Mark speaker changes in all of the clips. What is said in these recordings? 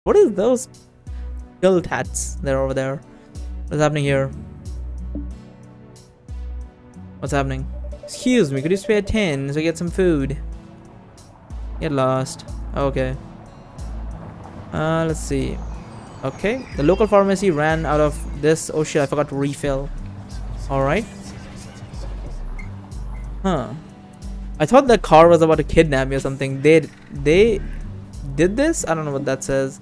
Speaker 1: What is those kill tats that are over there? What's happening here? What's happening? Excuse me, could you spare 10 so we get some food? Get lost. Okay. Let's see. Okay, the local pharmacy ran out of this. Oh shit, I forgot to refill. Alright. Huh. I thought the car was about to kidnap me or something. They did this? I don't know what that says.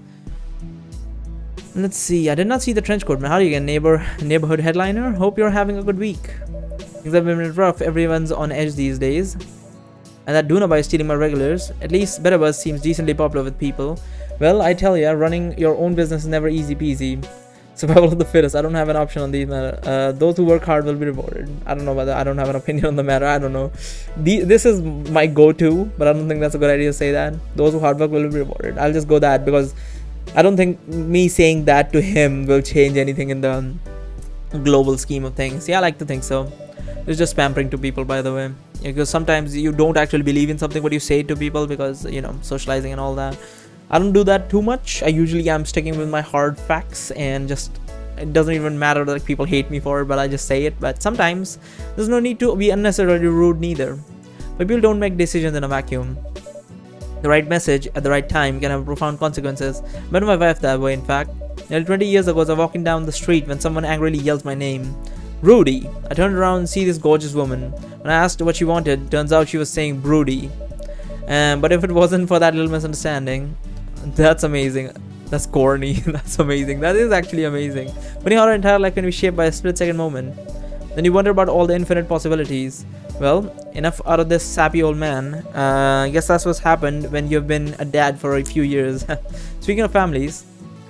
Speaker 1: Let's see. I did not see the trench coat, man. How do you get neighborhood headliner? Hope you're having a good week. Things have been rough. Everyone's on edge these days. And that Dunaba is stealing my regulars. At least Better Buzz seems decently popular with people. Well, I tell ya, running your own business is never easy peasy. Survival of the fittest. I don't have an option on these matter. Those who work hard will be rewarded. I don't know about that. I don't have an opinion on the matter. I don't know. This is my go-to, but I don't think that's a good idea to say that. Those who hard work will be rewarded. I'll just go that because I don't think me saying that to him will change anything in the global scheme of things. Yeah, I like to think so. It's just pampering to people, by the way. Because sometimes you don't actually believe in something what you say to people because, you know, socializing and all that. I don't do that too much. I usually am sticking with my hard facts and just it doesn't even matter that people hate me for it, but I just say it. But sometimes there's no need to be unnecessarily rude neither. But people don't make decisions in a vacuum. The right message at the right time can have profound consequences. I met my wife that way, in fact. Nearly 20 years ago, I was walking down the street when someone angrily yells my name. Rudy. I turned around and see this gorgeous woman. When I asked what she wanted, turns out she was saying broody. But if it wasn't for that little misunderstanding, that's amazing. That's corny. That's amazing. That is actually amazing. Funny how our entire life can be shaped by a split-second moment. Then you wonder about all the infinite possibilities. Well, enough out of this sappy old man. I guess that's what's happened when you've been a dad for a few years. Speaking of families,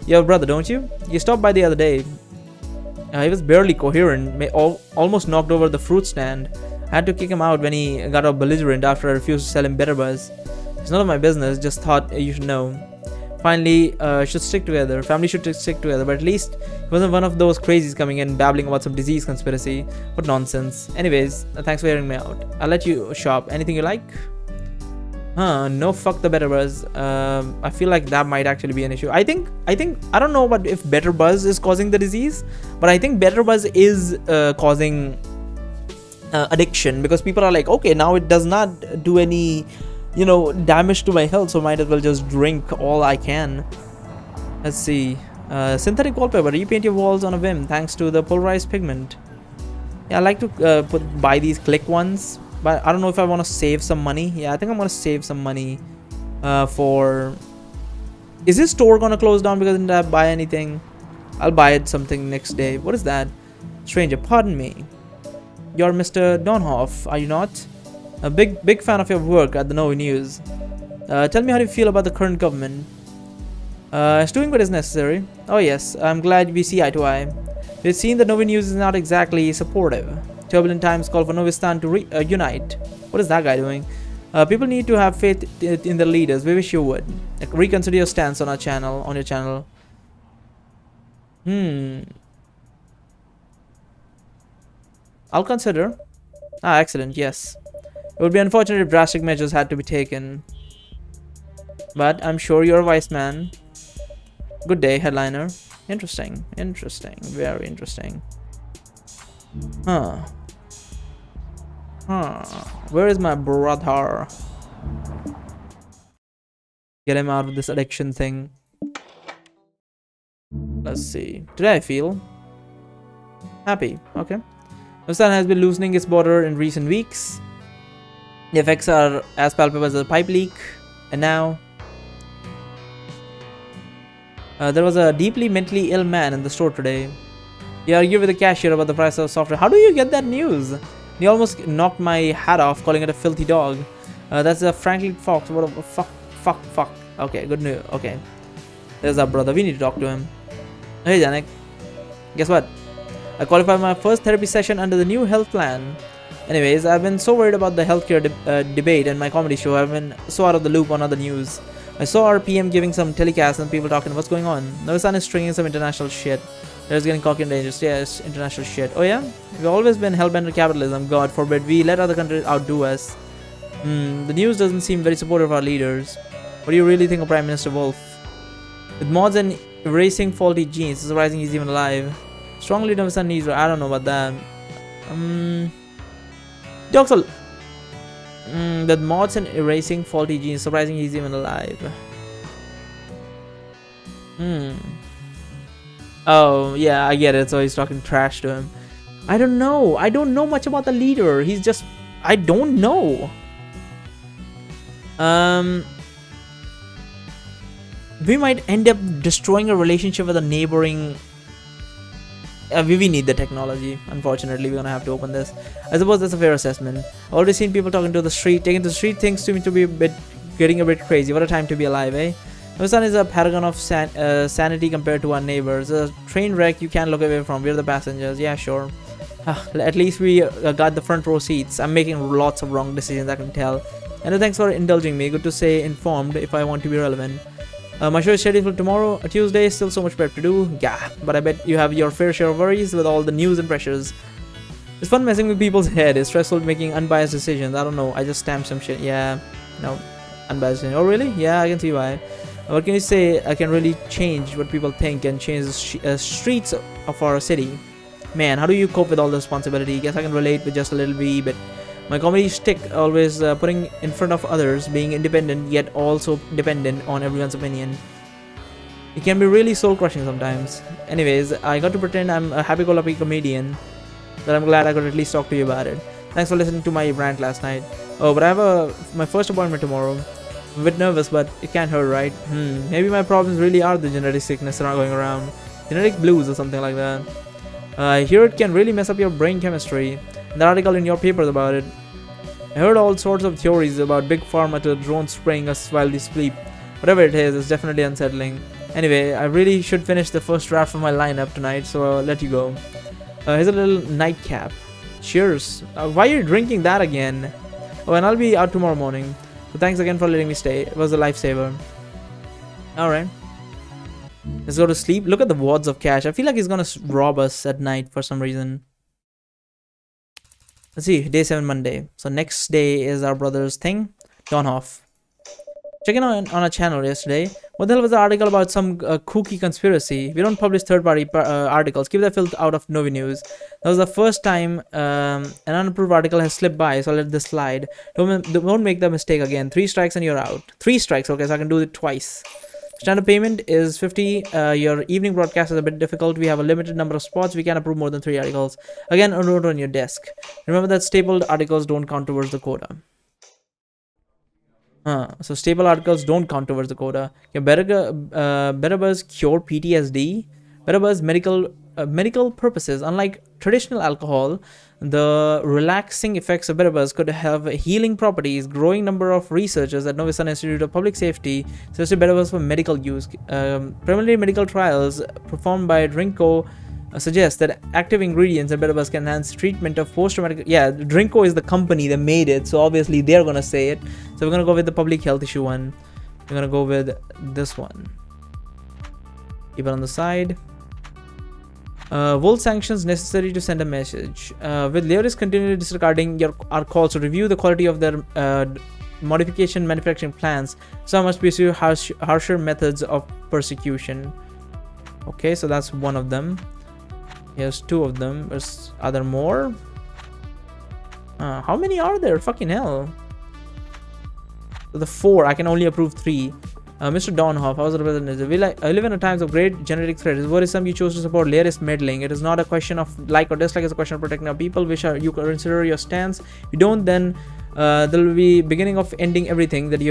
Speaker 1: you have a brother, don't you? You stopped by the other day. He was barely coherent, almost knocked over the fruit stand. I had to kick him out when he got all belligerent after I refused to sell him Better Buzz. It's none of my business, just thought you should know. Finally, should stick together. Family should stick together, but at least he wasn't one of those crazies coming in babbling about some disease conspiracy. What nonsense. Anyways, thanks for hearing me out. I'll let you shop. Anything you like? No, fuck the Better Buzz. I feel like that might actually be an issue. I don't know about if Better Buzz is causing the disease, but I think Better Buzz is causing addiction, because people are like, okay, now it does not do any, you know, damage to my health, so might as well just drink all I can. Let's see. Synthetic wallpaper. Repaint your walls on a whim thanks to the polarized pigment. Yeah, I like to buy these click ones, but I don't know if I want to save some money. Yeah, I think I'm going to save some money for... Is this store going to close down because I didn't buy anything? I'll buy it something next day. What is that? Stranger, pardon me. You're Mr. Donhoff, are you not? A big fan of your work at the NoviNews. Tell me how you feel about the current government. It's doing what is necessary. Oh yes, I'm glad we see eye to eye. We've seen that NoviNews is not exactly supportive. Turbulent times call for Novistan to unite. What is that guy doing? People need to have faith in their leaders. We wish you would. Like, reconsider your stance on our channel, on your channel. I'll consider. Ah, excellent, yes. It would be unfortunate if drastic measures had to be taken. But I'm sure you're a wise man. Good day, headliner. Interesting. Interesting. Very interesting. Huh. Where is my brother? Get him out of this addiction thing. Let's see. Today I feel happy. Okay. Novistan has been loosening its border in recent weeks. The effects are as palpable as a pipe leak. And now there was a deeply mentally ill man in the store today. He argued with the cashier about the price of software. How do you get that news? He almost knocked my hat off, calling it a filthy dog. That's a Franklin Fox. What a fuck. Okay, good news. Okay. There's our brother. We need to talk to him. Hey, Janek. Guess what? I qualified my first therapy session under the new health plan. Anyways, I've been so worried about the healthcare debate and my comedy show. I've been so out of the loop on other news. I saw our PM giving some telecasts and people talking what's going on. Novistan is stringing some international shit. There's getting cocky and dangerous. Yes, international shit. Oh yeah? We've always been hellbent on capitalism. God forbid we let other countries outdo us. The news doesn't seem very supportive of our leaders. What do you really think of Prime Minister Wolf? With mods and erasing faulty genes, it's surprising he's even alive. Strongly Novi-san needs. I don't know about that. Doxel. With mods and erasing faulty genes, surprising he's even alive. Oh yeah, I get it. So he's talking trash to him. I don't know. I don't know much about the leader. He's just. I don't know. We might end up destroying a relationship with a neighboring. We need the technology. Unfortunately, we're gonna have to open this. I suppose that's a fair assessment. I've already seen people talking to the street. Taking to the street things to me to be getting a bit crazy. What a time to be alive, eh? Novi-san is a paragon of sanity compared to our neighbors. A train wreck you can't look away from. We're the passengers. Yeah, sure. At least we got the front row seats. I'm making lots of wrong decisions, I can tell. And thanks for indulging me. Good to stay informed if I want to be relevant. My show is scheduled for tomorrow, a Tuesday. Still so much prep to do. Yeah, but I bet you have your fair share of worries with all the news and pressures. It's fun messing with people's head. It's stressful making unbiased decisions. I don't know. I just stamped some shit. Yeah, no, unbiased decision. Oh really? Yeah, I can see why. What can you say? I can really change what people think and change the streets of our city. Man, how do you cope with all the responsibility? Guess I can relate with just a little wee bit. My comedy shtick always putting in front of others, being independent yet also dependent on everyone's opinion. It can be really soul-crushing sometimes. Anyways, I got to pretend I'm a happy-go-lucky comedian, but I'm glad I could at least talk to you about it. Thanks for listening to my rant last night. Oh, but I have my first appointment tomorrow. I'm a bit nervous, but it can't hurt, right? Maybe my problems really are the genetic sickness that are going around. Genetic blues or something like that. I hear it can really mess up your brain chemistry. The article in your papers about it. I heard all sorts of theories about big pharma to drone spraying us while we sleep. Whatever it is, it's definitely unsettling. Anyway, I really should finish the first draft of my lineup tonight, so I'll let you go. Here's a little nightcap. Cheers. Why are you drinking that again? Oh, and I'll be out tomorrow morning. So thanks again for letting me stay. It was a lifesaver. Alright. Let's go to sleep. Look at the wads of cash. I feel like he's gonna rob us at night for some reason. Let's see, day 7 Monday. So next day is our brother's thing. Donhoff. Checking on a channel yesterday. What the hell was the article about some kooky conspiracy? We don't publish third-party articles. Keep that filth out of NoviNews. That was the first time an unapproved article has slipped by, so I'll let this slide. Don't make the mistake again. 3 strikes and you're out. 3 strikes, okay, so I can do it twice. Standard payment is 50. Your evening broadcast is a bit difficult. We have a limited number of spots. We can approve more than 3 articles. Again, a note on your desk. Remember that stapled articles don't count towards the quota. So stapled articles don't count towards the quota. Okay, Berabas cure PTSD. Berabas medical purposes. Unlike traditional alcohol, the relaxing effects of Berabas could have healing properties. Growing number of researchers at Novi-san Institute of Public Safety suggested Berabas for medical use. Preliminary medical trials performed by Drinko suggest that active ingredients in Berabas can enhance treatment of post-traumatic. Yeah, Drinko is the company that made it, so obviously they're gonna say it. So we're gonna go with the public health issue one. We're gonna go with this one. Keep it on the side. Volt sanctions necessary to send a message. With Leoris continually disregarding our calls to review the quality of their modification manufacturing plans, some must pursue harsher methods of persecution. Okay, so that's one of them. Here's 2 of them. Are there more? How many are there? Fucking hell. So the 4. I can only approve 3. Mr. Donhoff, how's the representative? I live in a times of great genetic threat. It's worrisome you chose to support layerist meddling. It is not a question of like or dislike, it's a question of protecting our people. Wish you consider your stance. If you don't, then there will be beginning of ending everything that we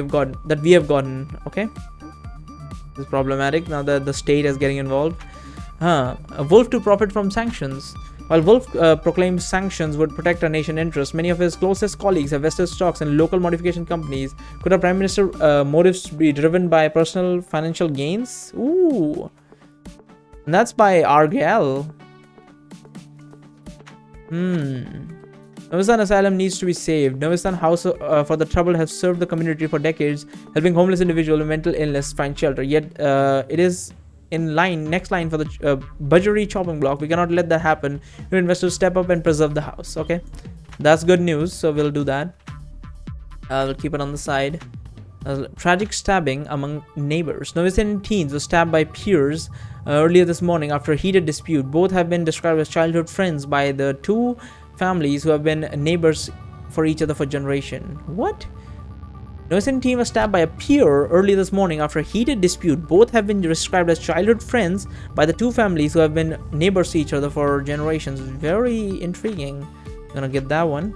Speaker 1: have gotten. Okay? This is problematic now that the state is getting involved. Wolf to profit from sanctions. While Wolf proclaimed sanctions would protect our nation interests, many of his closest colleagues have vested stocks in local modification companies. Could our Prime Minister motives be driven by personal financial gains? Ooh. And that's by Argel. Novi-san Asylum needs to be saved. Novi-san House for the Trouble has served the community for decades, helping homeless individuals with mental illness find shelter. Yet it is in next line for the budgetary chopping block. We cannot let that happen. New investors step up and preserve the house. Okay, that's good news, so we'll do that. We'll keep it on the side. A tragic stabbing among neighbors. Novicean teens were stabbed by peers earlier this morning after a heated dispute. Both have been described as childhood friends by the two families who have been neighbors for each other for generations. What? Novicean teen was stabbed by a peer earlier this morning after a heated dispute. Both have been described as childhood friends by the two families who have been neighbors to each other for generations. Very intriguing. Gonna get that one.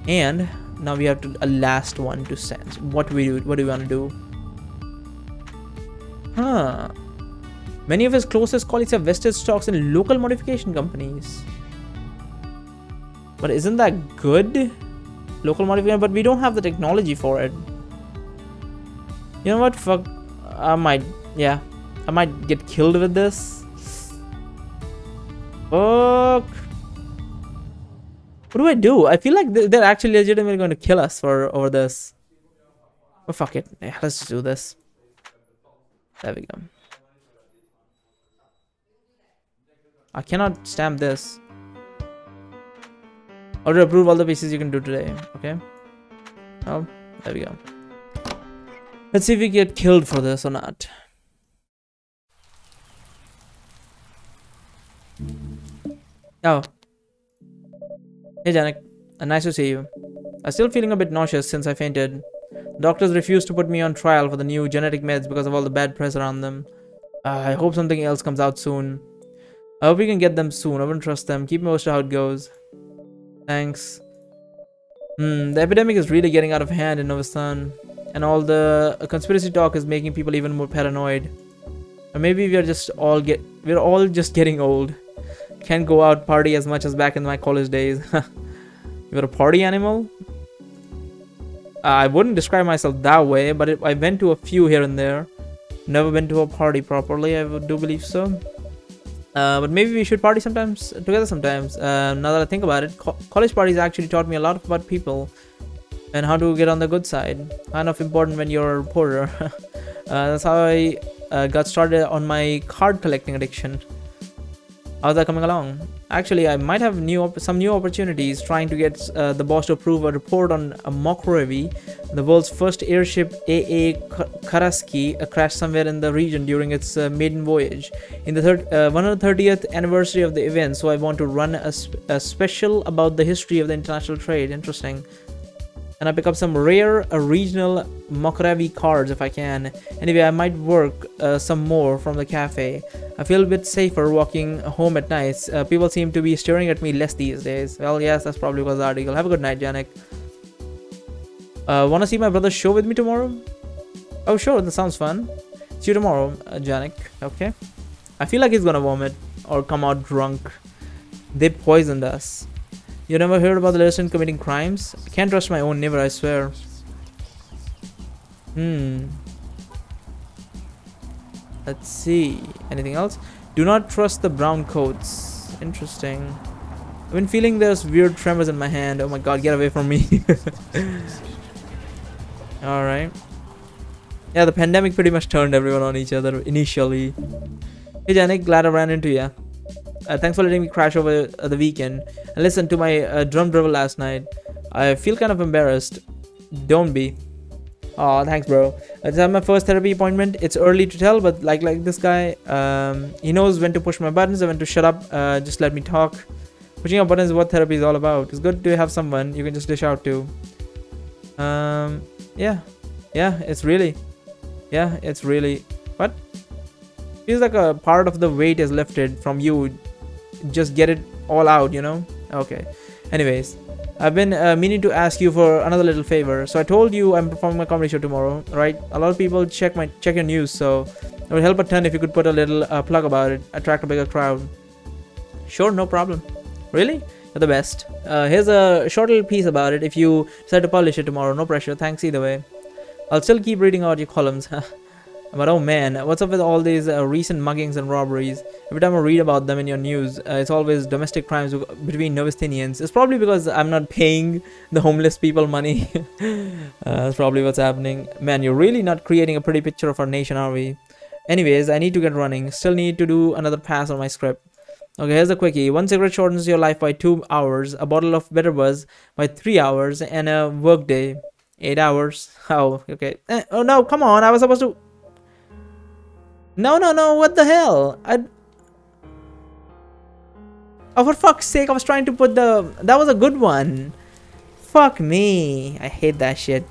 Speaker 1: And now we have a last one to sense. What do we want to do? Huh. Many of his closest colleagues have vested stocks in local modification companies. But isn't that good? Local modification, but we don't have the technology for it. You know what? Fuck. I might get killed with this. Fuck. What do I do? I feel like they're actually legitimately going to kill us over this. But fuck it. Yeah, let's just do this. There we go. I cannot stamp this. Order approve all the pieces you can do today. Okay. Oh, there we go. Let's see if we get killed for this or not. Oh. Hey Janek, nice to see you. I'm still feeling a bit nauseous since I fainted. Doctors refused to put me on trial for the new genetic meds because of all the bad press around them. I hope something else comes out soon. I hope we can get them soon. I wouldn't trust them. Keep me posted how it goes. Thanks. The epidemic is really getting out of hand in Novistan. And all the conspiracy talk is making people even more paranoid. Or maybe we're all just getting old. Can't go out party as much as back in my college days. You're a party animal? I wouldn't describe myself that way, but I went to a few here and there. Never been to a party properly, I do believe so. But maybe we should party together sometimes. Now that I think about it, college parties actually taught me a lot about people and how to get on the good side. Kind of important when you're a reporter. That's how I got started on my card collecting addiction. How's that coming along? Actually, I might have some new opportunities trying to get the boss to approve a report on a Mokrevi, the world's first airship AA Karaski, crashed somewhere in the region during its maiden voyage. In the 130th anniversary of the event, so I want to run a special about the history of the international trade. Interesting. And I pick up some rare regional Mokrevi cards if I can. Anyway, I might work some more from the cafe. I feel a bit safer walking home at nights. People seem to be staring at me less these days. Well, yes, that's probably because of the article. Have a good night, Janek. Wanna see my brother's show with me tomorrow? Oh, sure, that sounds fun. See you tomorrow, Janek. Okay. I feel like he's gonna vomit or come out drunk. They poisoned us. You never heard about the lesson committing crimes? I can't trust my own neighbor, I swear. Let's see. Anything else? Do not trust the brown coats. Interesting. I've been feeling there's weird tremors in my hand. Oh my god, get away from me. Alright. Yeah, the pandemic pretty much turned everyone on each other initially. Hey Janik, glad I ran into you. Thanks for letting me crash over the weekend and listen to my drum drivel last night. I feel kind of embarrassed. Don't be. Oh, thanks, bro. I just had my first therapy appointment. It's early to tell, but like this guy, he knows when to push my buttons and when to shut up. Just let me talk. Pushing up buttons is what therapy is all about. It's good to have someone you can just dish out to. Yeah, it's really. What? Feels like a part of the weight is lifted from you. Just get it all out, you know? Okay. Anyways, I've been meaning to ask you for another little favor. So I told you I'm performing my comedy show tomorrow, right? A lot of people check your news, so it would help a ton if you could put a little plug about it, attract a bigger crowd. Sure, no problem. Really? You're the best. Here's a short little piece about it if you decide to publish it tomorrow. No pressure. Thanks either way. I'll still keep reading out your columns. But oh man, what's up with all these recent muggings and robberies? Every time I read about them in your news, it's always domestic crimes between Novistinians. It's probably because I'm not paying the homeless people money. That's probably what's happening. Man, you're really not creating a pretty picture of our nation, are we? Anyways, I need to get running. Still need to do another pass on my script. Okay, here's a quickie. 1 cigarette shortens your life by 2 hours, a bottle of Better Buzz by 3 hours, and a work day 8 hours. Oh, okay. Oh no, come on. I was supposed to. No, no, no. What the hell? Oh, for fuck's sake, I was trying to put the. That was a good one. Fuck me. I hate that shit.